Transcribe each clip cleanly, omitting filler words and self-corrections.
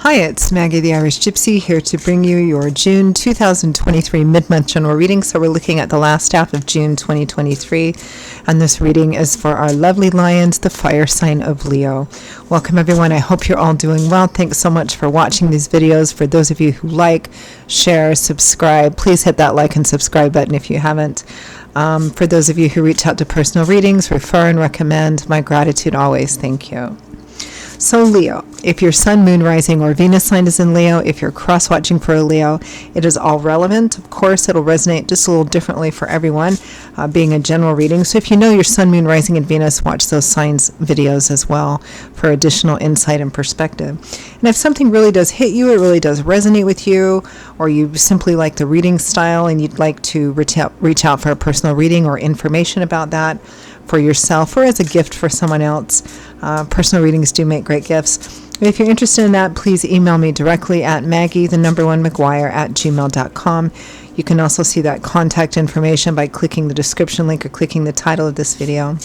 Hi, it's Maggie the Irish Gypsy here to bring you your June 2023 mid-month general reading. So we're looking at the last half of June 2023, and this reading is for our lovely lions, the fire sign of Leo. Welcome everyone. I hope you're all doing well. Thanks so much for watching these videos. For those of you who like, share, subscribe, please hit that like and subscribe button if you haven't. For those of you who reach out to personal readings, refer and recommend, my gratitude always. Thank you. So Leo, if your sun, moon, rising, or Venus sign is in Leo, if you're cross-watching for a Leo, it is all relevant. Of course, it'll resonate just a little differently for everyone, being a general reading. So if you know your sun, moon, rising, and Venus, watch those signs videos as well for additional insight and perspective. And if something really does hit you, it really does resonate with you, or you simply like the reading style and you'd like to reach out for a personal reading or information about that, for yourself or as a gift for someone else. Personal readings do make great gifts. If you're interested in that, please email me directly at maggie1mcguire@gmail.com. You can also see that contact information by clicking the description link or clicking the title of this video.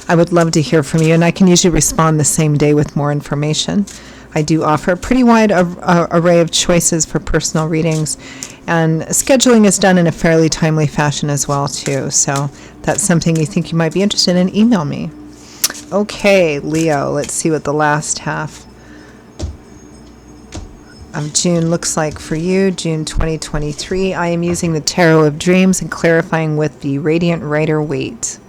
I would love to hear from you, and I can usually respond the same day with more information. I do offer a pretty wide array of choices for personal readings, and scheduling is done in a fairly timely fashion as well too. So that's something you think you might be interested in, email me. Okay, Leo, let's see what the last half of June looks like for you, June 2023. I am using the Tarot of Dreams and clarifying with the Radiant Rider-Waite.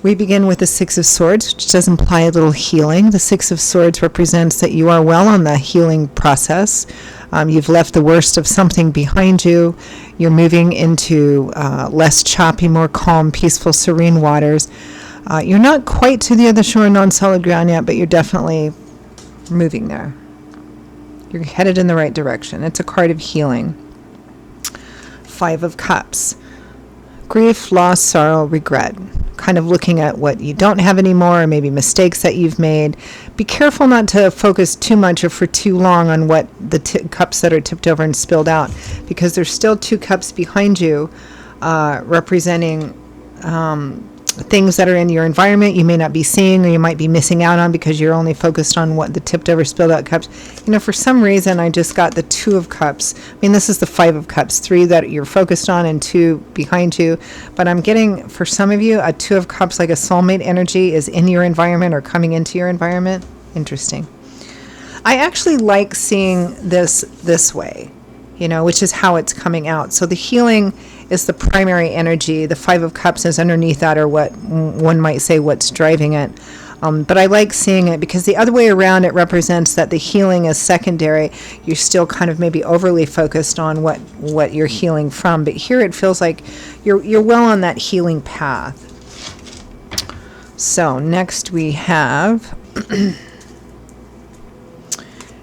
We begin with the Six of Swords, which does imply a little healing. The Six of Swords represents that you are well on the healing process. You've left the worst of something behind you. You're moving into less choppy, more calm, peaceful, serene waters. You're not quite to the other shore on solid ground yet, but you're definitely moving there. You're headed in the right direction. It's a card of healing. Five of Cups. Grief, loss, sorrow, regret. Kind of looking at what you don't have anymore, or maybe mistakes that you've made. Be careful not to focus too much or for too long on what the cups that are tipped over and spilled out, because there's still two cups behind you representing things that are in your environment you may not be seeing, or you might be missing out on because you're only focused on what the tipped over, spilled out cups. You know, for some reason I just got the Two of Cups. I mean, this is the Five of Cups, three that you're focused on and two behind you, but I'm getting, for some of you, a Two of Cups, like a soulmate energy is in your environment or coming into your environment. Interesting. I actually like seeing this way, you know, which is how it's coming out. So the healing is the primary energy. The Five of Cups is underneath that, or what one might say what's driving it. But I like seeing it because the other way around, it represents that the healing is secondary. You're still kind of maybe overly focused on what you're healing from. But here it feels like you're well on that healing path. So next we have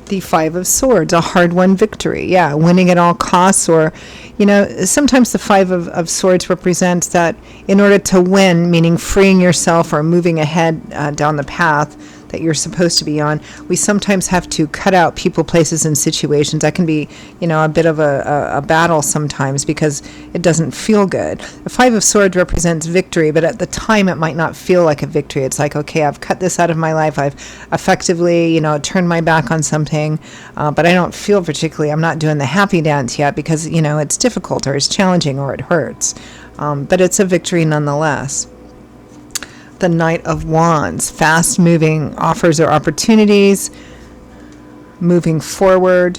the Five of Swords, a hard-won victory. Yeah, winning at all costs, or, you know, sometimes the Five of Swords represents that in order to win, meaning freeing yourself or moving ahead down the path that you're supposed to be on, we sometimes have to cut out people, places, and situations. That can be, you know, a bit of a battle sometimes because it doesn't feel good. The Five of Swords represents victory, but at the time it might not feel like a victory. It's like, okay, I've cut this out of my life. I've effectively, you know, turned my back on something, but I don't feel particularly, I'm not doing the happy dance yet because, you know, it's difficult or it's challenging or it hurts. But it's a victory nonetheless. The Knight of Wands, fast-moving offers or opportunities, moving forward.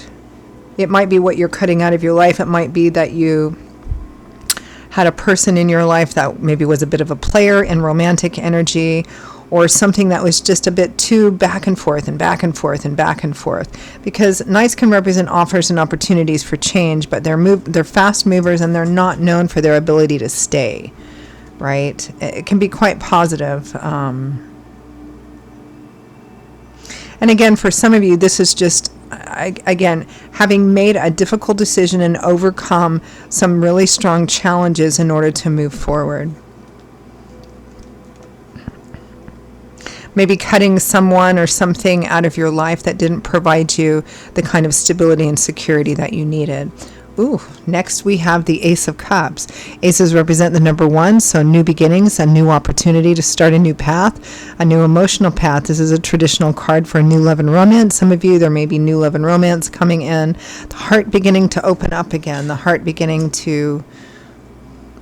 It might be what you're cutting out of your life. It might be that you had a person in your life that maybe was a bit of a player in romantic energy, or something that was just a bit too back and forth and back and forth and back and forth. Because Knights can represent offers and opportunities for change, but they're fast movers and they're not known for their ability to stay. Right? It can be quite positive. And again, for some of you, this is just, again, having made a difficult decision and overcome some really strong challenges in order to move forward. Maybe cutting someone or something out of your life that didn't provide you the kind of stability and security that you needed. Ooh, next we have the Ace of Cups. Aces represent the number 1, so new beginnings, a new opportunity to start a new path, a new emotional path. This is a traditional card for new love and romance. Some of you, there may be new love and romance coming in. The heart beginning to open up again. The heart beginning to,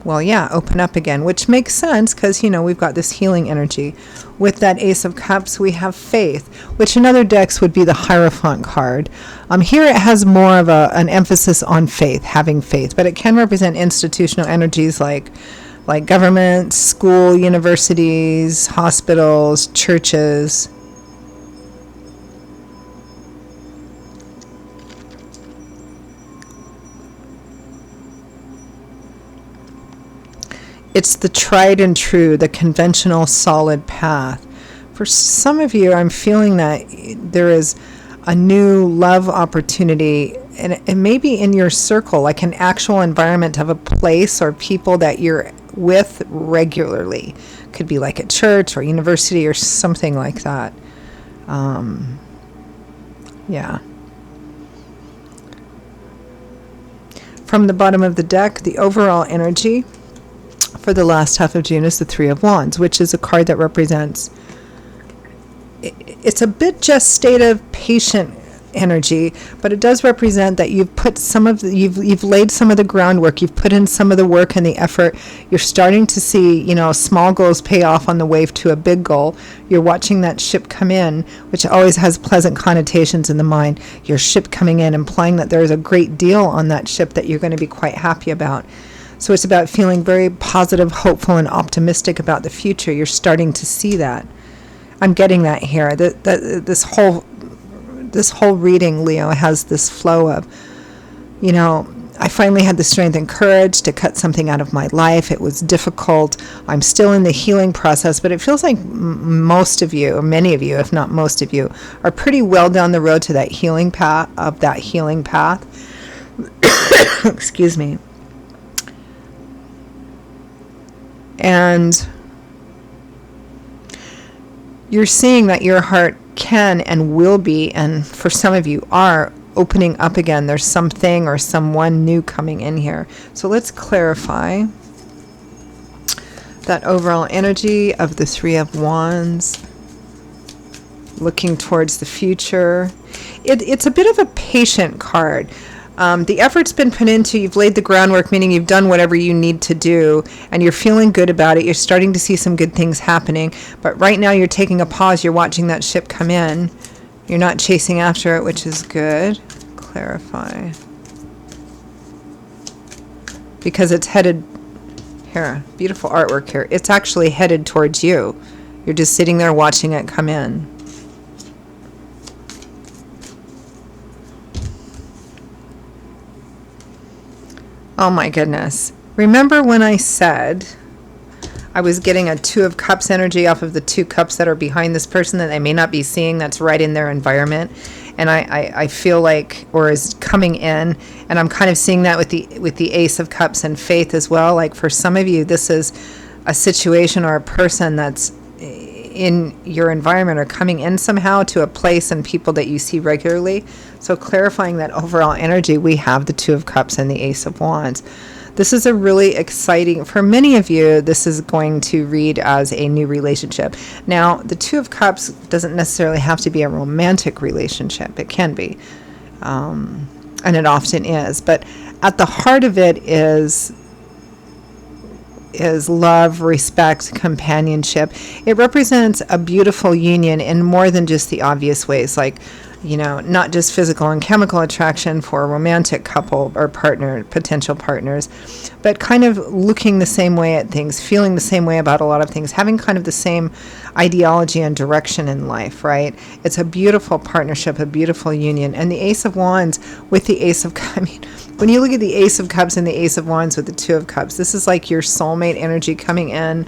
open up again, which makes sense because, we've got this healing energy. With that Ace of Cups, we have faith, which in other decks would be the Hierophant card. Here it has more of an emphasis on faith, having faith, but it can represent institutional energies like government, school, universities, hospitals, churches. It's the tried and true, the conventional solid path. For some of you, I'm feeling that there is a new love opportunity, and it may be in your circle, like an actual environment of a place or people that you're with regularly. Could be like at church or university or something like that. From the bottom of the deck, the overall energy for the last half of June is the Three of Wands, which is a card that represents, it's a bit gestative, patient energy, but it does represent that you've put you've laid some of the groundwork, you've put in some of the work and the effort. You're starting to see, small goals pay off on the way to a big goal. You're watching that ship come in, which always has pleasant connotations in the mind. Your ship coming in, implying that there's a great deal on that ship that you're going to be quite happy about. So it's about feeling very positive, hopeful, and optimistic about the future. You're starting to see that. I'm getting that here. This whole reading, Leo, has this flow of, I finally had the strength and courage to cut something out of my life. It was difficult. I'm still in the healing process, but it feels like most of you, or many of you, if not most of you, are pretty well down the road to that healing path, Excuse me. And you're seeing that your heart can and will be, and for some of you are, opening up again. There's something or someone new coming in here. So let's clarify that overall energy of the Three of Wands, looking towards the future. It's a bit of a patient card. The effort's been put into, you've laid the groundwork, meaning you've done whatever you need to do, and you're feeling good about it. You're starting to see some good things happening. But right now you're taking a pause. You're watching that ship come in. You're not chasing after it, which is good. Clarify. Because it's headed, here, beautiful artwork here. It's actually headed towards you. You're just sitting there watching it come in. Oh my goodness. Remember when I said I was getting a Two of Cups energy off of the 2 cups that are behind this person that they may not be seeing, that's right in their environment? And I feel like, or is coming in, and I'm kind of seeing that with the Ace of Cups and faith as well. Like for some of you, this is a situation or a person that's in your environment or coming in somehow to a place and people that you see regularly. So clarifying that overall energy, we have the Two of Cups and the Ace of Wands. This is a really exciting, for many of you, this is going to read as a new relationship. Now, the Two of Cups doesn't necessarily have to be a romantic relationship. It can be, and it often is. But at the heart of it is love, respect, companionship. It represents a beautiful union in more than just the obvious ways, like, not just physical and chemical attraction for a romantic couple or partner, potential partners, but kind of looking the same way at things, feeling the same way about a lot of things, having kind of the same ideology and direction in life, right? It's a beautiful partnership, a beautiful union. And the Ace of Wands with the Ace of Cups, when you look at the Ace of Cups and the Ace of Wands with the Two of Cups, this is like your soulmate energy coming in.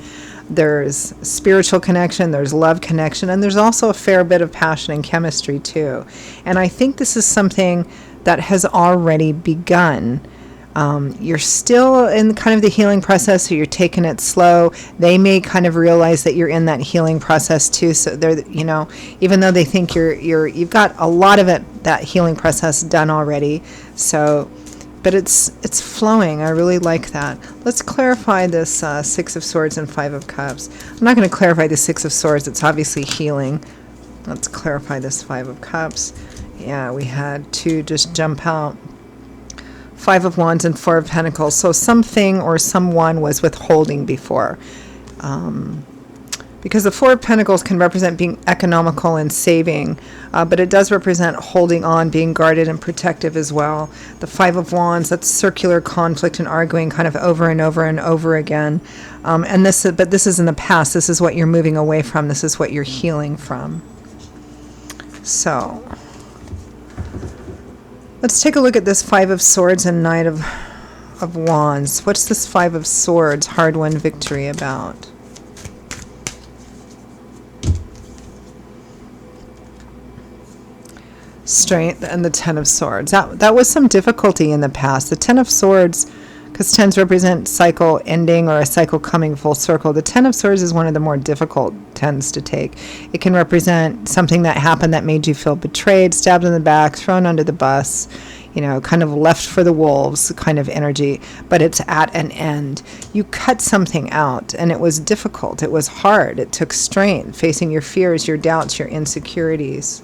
There's spiritual connection, there's love connection, and there's also a fair bit of passion and chemistry too. And I think this is something that has already begun. You're still in kind of the healing process, so you're taking it slow. They may kind of realize that you're in that healing process too. So they're, even though they think you've got a lot of that healing process done already. So but it's flowing. I really like that. Let's clarify this Six of Swords and Five of Cups. I'm not going to clarify the Six of Swords. It's obviously healing. Let's clarify this Five of Cups. Yeah, we had two just jump out. Five of Wands and Four of Pentacles. So something or someone was withholding before. Because the Four of Pentacles can represent being economical and saving, but it does represent holding on, being guarded and protective as well. The Five of Wands, that's circular conflict and arguing kind of over and over and over again. But this is in the past. This is what you're moving away from. This is what you're healing from. So let's take a look at this Five of Swords and Knight of Wands. What's this Five of Swords, hard-won victory about? Strength and the Ten of Swords. That was some difficulty in the past. The Ten of Swords, because tens represent cycle ending or a cycle coming full circle. The Ten of Swords is one of the more difficult tens to take. It can represent something that happened that made you feel betrayed, stabbed in the back, thrown under the bus, kind of left for the wolves kind of energy, but it's at an end. You cut something out and it was difficult. It was hard. It took strength, facing your fears, your doubts, your insecurities.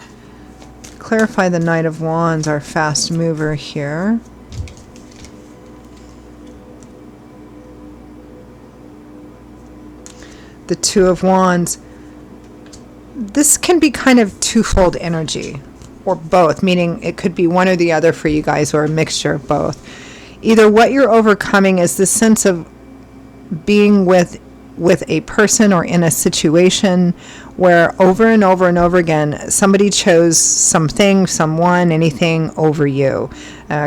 Clarify the Knight of Wands, our fast mover here. The Two of Wands. This can be kind of twofold energy, or both, meaning it could be one or the other for you guys, or a mixture of both. Either what you're overcoming is the sense of being with a person or in a situation where over and over and over again somebody chose something, someone, anything over you,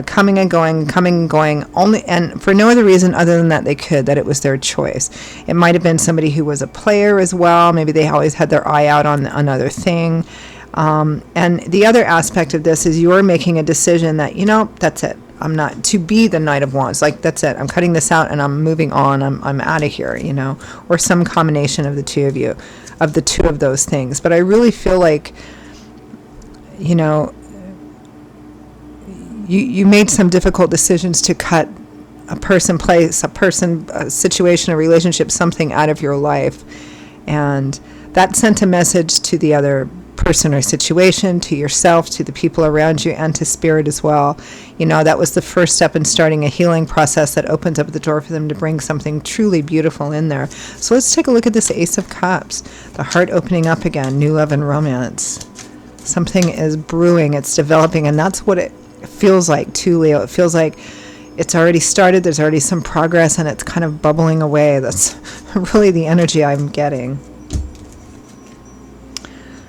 coming and going only, and for no other reason other than that it was their choice. It might have been somebody who was a player as well. Maybe they always had their eye out on another thing. And the other aspect of this is you're making a decision that, that's it. I'm not to be the Knight of Wands. Like, that's it. I'm cutting this out and I'm moving on. I'm out of here, or some combination of the two of you, of the two of those things. But I really feel like, you made some difficult decisions to cut a person, place, a situation, a relationship, something out of your life. And that sent a message to the other person or situation, to yourself, to the people around you, and to spirit as well. That was the first step in starting a healing process that opens up the door for them to bring something truly beautiful in there. So let's take a look at this Ace of Cups, the heart opening up again, new love and romance. Something is brewing, it's developing, and that's what it feels like too, Leo. It feels like it's already started, there's already some progress, and it's kind of bubbling away. That's really the energy I'm getting.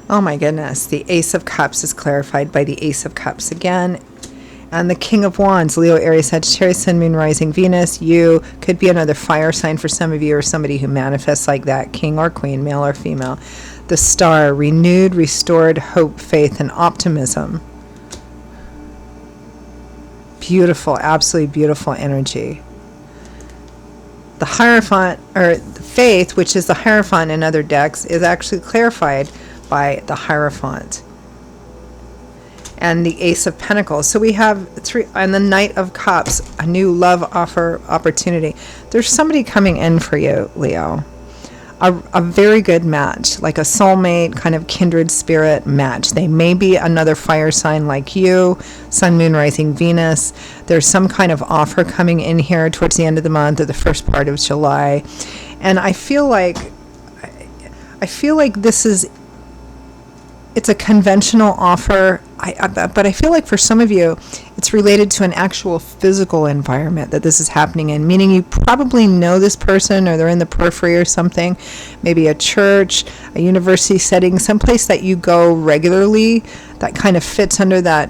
Oh my goodness, the Ace of Cups is clarified by the Ace of Cups again. And the King of Wands, Leo, Aries, Sagittarius, Sun, Moon, Rising, Venus. You could be another fire sign for some of you, or somebody who manifests like that, king or queen, male or female. The Star, renewed, restored hope, faith, and optimism. Beautiful, absolutely beautiful energy. The Hierophant, or Faith, which is the Hierophant in other decks, is actually clarified by the Hierophant and the Ace of Pentacles. So we have three, and the Knight of Cups, a new love opportunity. There's somebody coming in for you, Leo. A very good match, like a soulmate, kind of kindred spirit match. They may be another fire sign like you, Sun, Moon, Rising, Venus. There's some kind of offer coming in here towards the end of the month or the first part of July. And I feel like it's a conventional offer, but I feel like for some of you, it's related to an actual physical environment that this is happening in, meaning you probably know this person or they're in the periphery or something, maybe a church, a university setting, someplace that you go regularly that kind of fits under that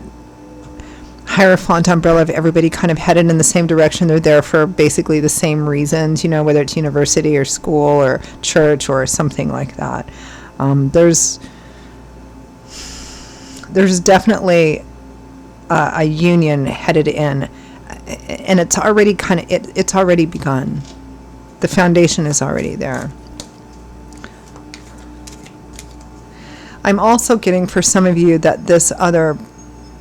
Hierophant umbrella of everybody kind of headed in the same direction. They're there for basically the same reasons, whether it's university or school or church or something like that. There's definitely a union headed in, and it's already it's already begun. The foundation is already there. I'm also getting for some of you that this other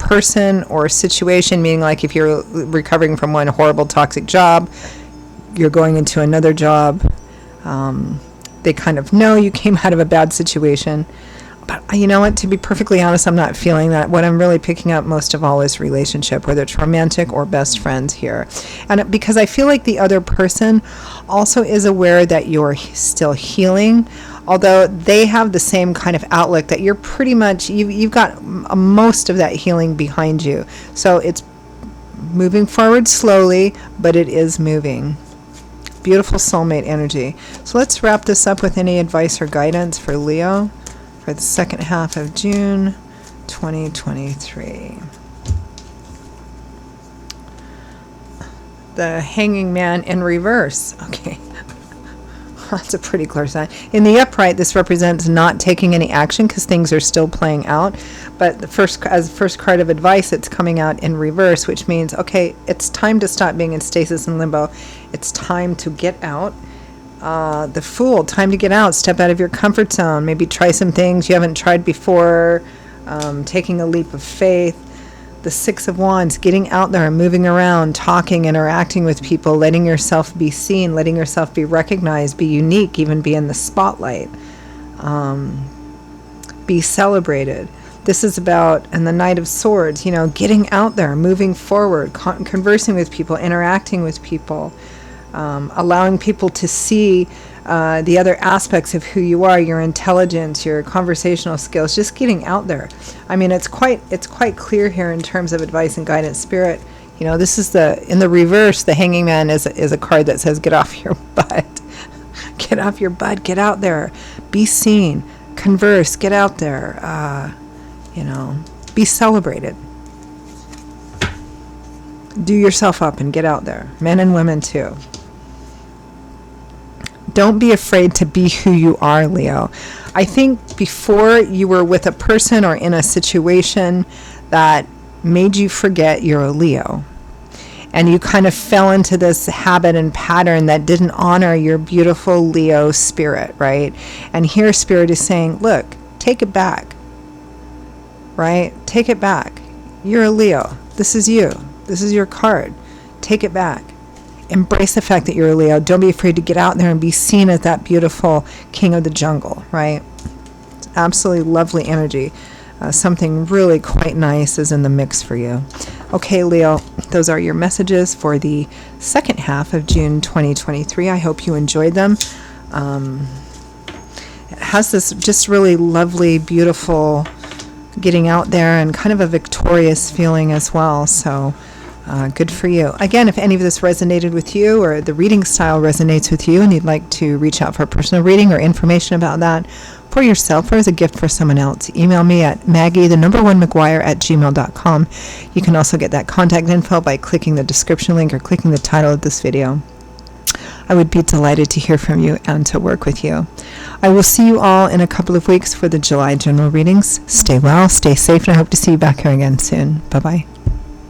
person or situation, meaning like if you're recovering from one horrible toxic job, you're going into another job. They kind of know you came out of a bad situation. But you know what, to be perfectly honest, I'm not feeling that. What I'm really picking up most of all is relationship, whether it's romantic or best friends here. And because I feel like the other person also is aware that you're still healing, although they have the same kind of outlook that you're pretty much, you've got most of that healing behind you. So it's moving forward slowly, but it is moving. Beautiful soulmate energy. So let's wrap this up with any advice or guidance for Leo for the second half of June 2023. The Hanging Man in reverse. Okay. That's a pretty clear sign. In the upright, this represents not taking any action because things are still playing out. But as first card of advice, it's coming out in reverse, which means, okay, it's time to stop being in stasis and limbo. It's time to get out. The Fool, time to get out, step out of your comfort zone, maybe try some things you haven't tried before, taking a leap of faith. The Six of Wands, getting out there and moving around, talking, interacting with people, letting yourself be seen, letting yourself be recognized, be unique, even be in the spotlight, be celebrated. This is about, and the Knight of Swords, getting out there, moving forward, conversing with people, interacting with people, allowing people to see the other aspects of who you are, your intelligence, your conversational skills, just getting out there. I mean, it's quite clear here in terms of advice and guidance. Spirit, this is in the reverse, the Hanging Man is a card that says, get off your butt. Get off your butt, get out there, be seen, converse, get out there, be celebrated. Do yourself up and get out there. Men and women too. Don't be afraid to be who you are, Leo. I think before you were with a person or in a situation that made you forget you're a Leo. And you kind of fell into this habit and pattern that didn't honor your beautiful Leo spirit, right? And here Spirit is saying, look, take it back, right? Take it back. You're a Leo. This is you. This is your card. Take it back. Embrace the fact that you're a Leo. Don't be afraid to get out there and be seen as that beautiful king of the jungle, right? It's absolutely lovely energy. Something really quite nice is in the mix for you. Okay, Leo, those are your messages for the second half of June 2023. I hope you enjoyed them. It has this just really lovely, beautiful getting out there and kind of a victorious feeling as well. So good for you. Again, if any of this resonated with you or the reading style resonates with you and you'd like to reach out for a personal reading or information about that for yourself or as a gift for someone else, email me at Maggie1McGuire@gmail.com. You can also get that contact info by clicking the description link or clicking the title of this video. I would be delighted to hear from you and to work with you. I will see you all in a couple of weeks for the July general readings. Stay well, stay safe, and I hope to see you back here again soon. Bye-bye.